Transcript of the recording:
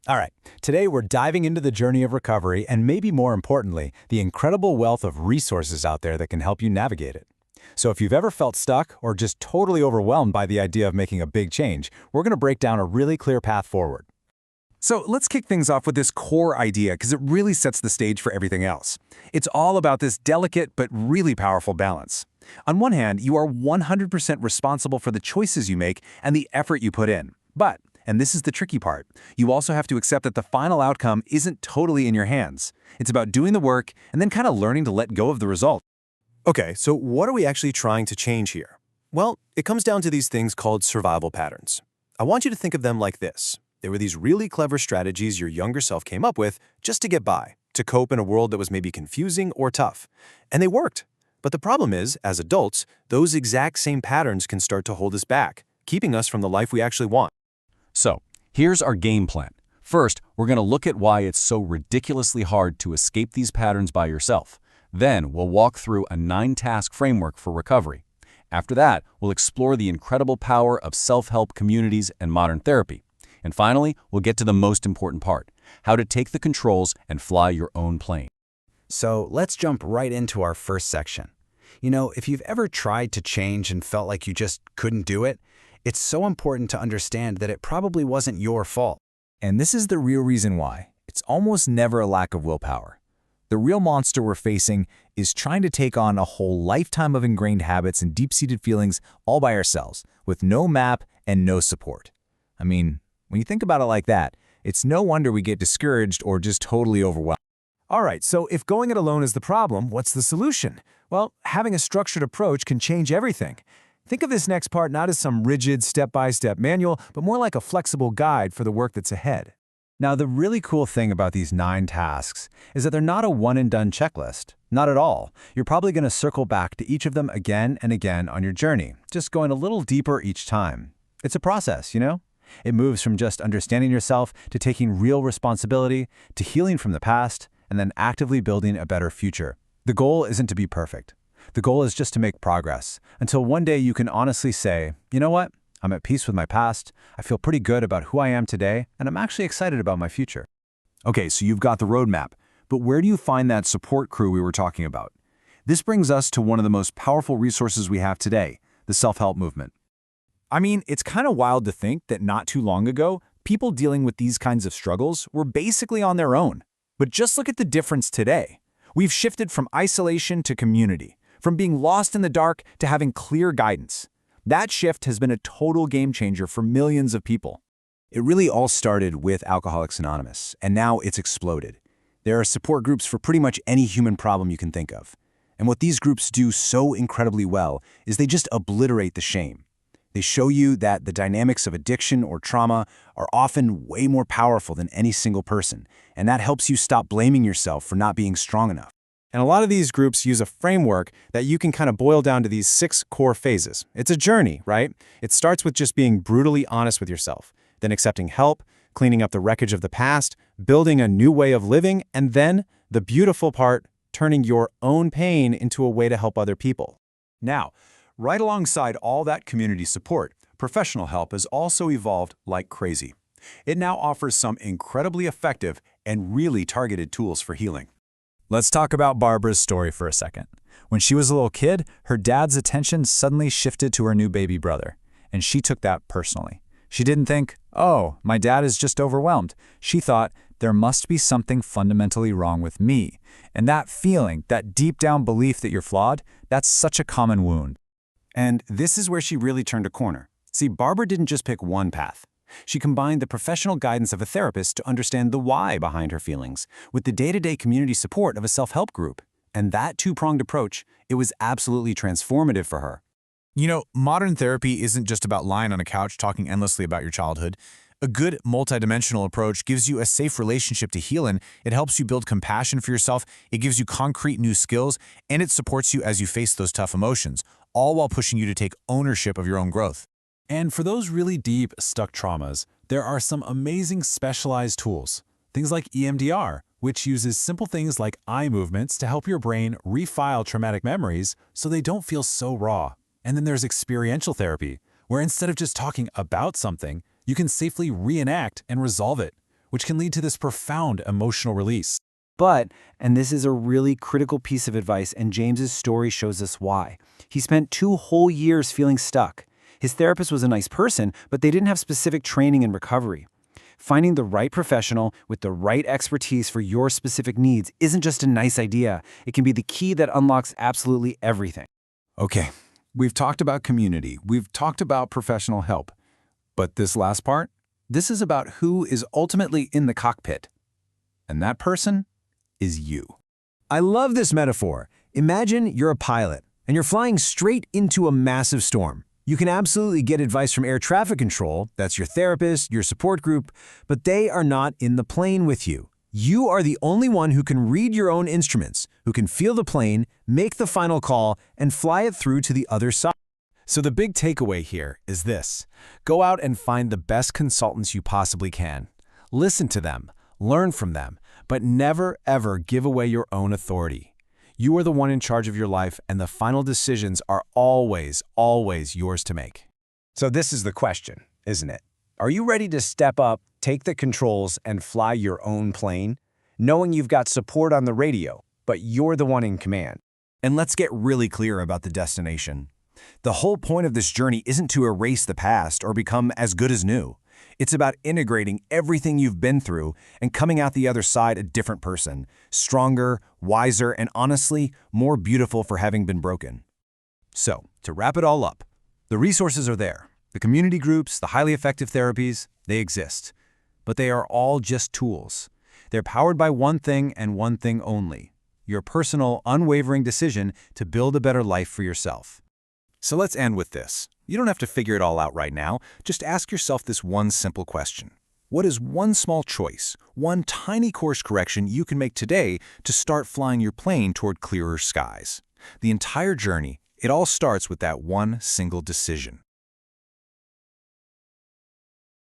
All right, today we're diving into the journey of recovery and maybe more importantly, the incredible wealth of resources out there that can help you navigate it. So if you've ever felt stuck or just totally overwhelmed by the idea of making a big change, we're going to break down a really clear path forward. So let's kick things off with this core idea because it really sets the stage for everything else. It's all about this delicate but really powerful balance. On one hand, you are 100% responsible for the choices you make and the effort you put in. But, and this is the tricky part, you also have to accept that the final outcome isn't totally in your hands. It's about doing the work and then kind of learning to let go of the result. Okay, so what are we actually trying to change here? Well, it comes down to these things called survival patterns. I want you to think of them like this. They were these really clever strategies your younger self came up with just to get by, to cope in a world that was maybe confusing or tough. And they worked. But the problem is, as adults, those exact same patterns can start to hold us back, keeping us from the life we actually want. So, here's our game plan. First, we're going to look at why it's so ridiculously hard to escape these patterns by yourself. Then, we'll walk through a 9-task framework for recovery. After that, we'll explore the incredible power of self-help communities and modern therapy. And finally, we'll get to the most important part, how to take the controls and fly your own plane. So let's jump right into our first section. You know, if you've ever tried to change and felt like you just couldn't do it, it's so important to understand that it probably wasn't your fault. And this is the real reason why. It's almost never a lack of willpower. The real monster we're facing is trying to take on a whole lifetime of ingrained habits and deep-seated feelings all by ourselves, with no map and no support. I mean, when you think about it like that, it's no wonder we get discouraged or just totally overwhelmed. All right, so if going it alone is the problem, what's the solution? Well, having a structured approach can change everything. Think of this next part not as some rigid step-by-step manual, but more like a flexible guide for the work that's ahead. Now, the really cool thing about these 9 tasks is that they're not a one-and-done checklist. Not at all. You're probably going to circle back to each of them again and again on your journey, just going a little deeper each time. It's a process, you know? It moves from just understanding yourself to taking real responsibility, to healing from the past, and then actively building a better future. The goal isn't to be perfect. The goal is just to make progress, until one day you can honestly say, you know what? I'm at peace with my past, I feel pretty good about who I am today, and I'm actually excited about my future. Okay, so you've got the roadmap, but where do you find that support crew we were talking about? This brings us to one of the most powerful resources we have today, the self-help movement. I mean, it's kind of wild to think that not too long ago, people dealing with these kinds of struggles were basically on their own. But just look at the difference today. We've shifted from isolation to community, from being lost in the dark to having clear guidance. That shift has been a total game changer for millions of people. It really all started with Alcoholics Anonymous, and now it's exploded. There are support groups for pretty much any human problem you can think of. And what these groups do so incredibly well is they just obliterate the shame. They show you that the dynamics of addiction or trauma are often way more powerful than any single person, and that helps you stop blaming yourself for not being strong enough. And a lot of these groups use a framework that you can kind of boil down to these 6 core phases. It's a journey, right? It starts with just being brutally honest with yourself, then accepting help, cleaning up the wreckage of the past, building a new way of living, and then, the beautiful part, turning your own pain into a way to help other people. Now, right alongside all that community support, professional help has also evolved like crazy. It now offers some incredibly effective and really targeted tools for healing. Let's talk about Barbara's story for a second. When she was a little kid, her dad's attention suddenly shifted to her new baby brother, and she took that personally. She didn't think, oh, my dad is just overwhelmed. She thought, there must be something fundamentally wrong with me. And that feeling, that deep down belief that you're flawed, that's such a common wound. And this is where she really turned a corner. See, Barbara didn't just pick one path. She combined the professional guidance of a therapist to understand the why behind her feelings with the day-to-day community support of a self-help group. And that two-pronged approach, it was absolutely transformative for her. You know, modern therapy isn't just about lying on a couch talking endlessly about your childhood. A good multidimensional approach gives you a safe relationship to heal in. It helps you build compassion for yourself. It gives you concrete new skills, and it supports you as you face those tough emotions, all while pushing you to take ownership of your own growth. And for those really deep, stuck traumas, there are some amazing specialized tools. Things like EMDR, which uses simple things like eye movements to help your brain refile traumatic memories so they don't feel so raw. And then there's experiential therapy, where instead of just talking about something, you can safely reenact and resolve it, which can lead to this profound emotional release. But, and this is a really critical piece of advice, and James's story shows us why. He spent 2 whole years feeling stuck. His therapist was a nice person, but they didn't have specific training in recovery. Finding the right professional with the right expertise for your specific needs isn't just a nice idea. It can be the key that unlocks absolutely everything. Okay, we've talked about community, we've talked about professional help. But this last part, this is about who is ultimately in the cockpit. And that person is you. I love this metaphor. Imagine you're a pilot, and you're flying straight into a massive storm. You can absolutely get advice from air traffic control, that's your therapist, your support group, but they are not in the plane with you. You are the only one who can read your own instruments, who can feel the plane, make the final call, and fly it through to the other side. So the big takeaway here is this. Go out and find the best consultants you possibly can. Listen to them, learn from them, but never ever give away your own authority. You are the one in charge of your life, and the final decisions are always, always yours to make. So this is the question, isn't it? Are you ready to step up, take the controls, and fly your own plane? Knowing you've got support on the radio, but you're the one in command. And let's get really clear about the destination. The whole point of this journey isn't to erase the past or become as good as new. It's about integrating everything you've been through and coming out the other side a different person, stronger, wiser, and honestly, more beautiful for having been broken. So, to wrap it all up, the resources are there. The community groups, the highly effective therapies, they exist. But they are all just tools. They're powered by one thing and one thing only: your personal, unwavering decision to build a better life for yourself. So let's end with this. You don't have to figure it all out right now. Just ask yourself this one simple question. What is one small choice, one tiny course correction you can make today to start flying your plane toward clearer skies? The entire journey, it all starts with that one single decision.